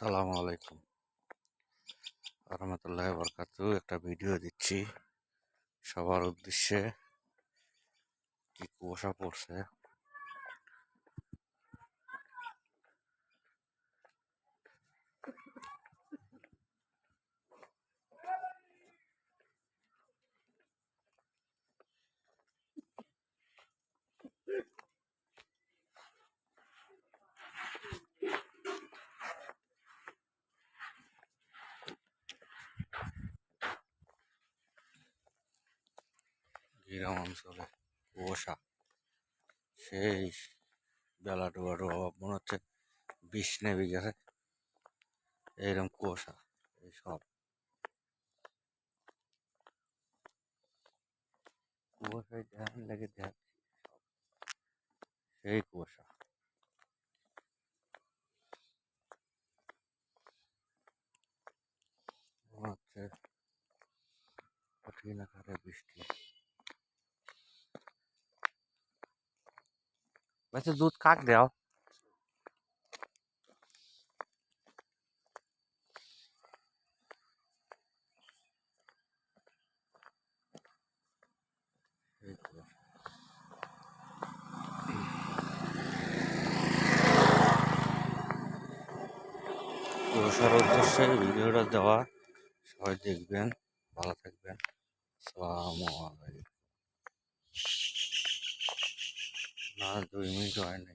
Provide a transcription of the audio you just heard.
আসসালামু আলাইকুম রহমতুল্লাহ বরকাতু। একটা ভিডিও দিচ্ছি সবার উদ্দেশ্যে। কি কুয়াশা পড়ছে! গ্রাম অঞ্চলে কুয়াশা সেই বেলা ডোবা ডোবা মনে হচ্ছে বিষ নেমে গেছে, এইরকম কুয়াশা। এইসব কুয়াশায় ধ্যান লেগে ধ্যান, সেই কুয়াশা। মনে হচ্ছে কঠিন আকারে বৃষ্টি। वैसे दूध काट দেও। সেই কুয়াশা। কুয়াশার উদ্দেশ্যে ভিডিওটা দেওয়া, সবাই দেখবেন, ভালো থাকবেন। আসসালামু আলাইকুম। না 2 মিনিট হয় নাই।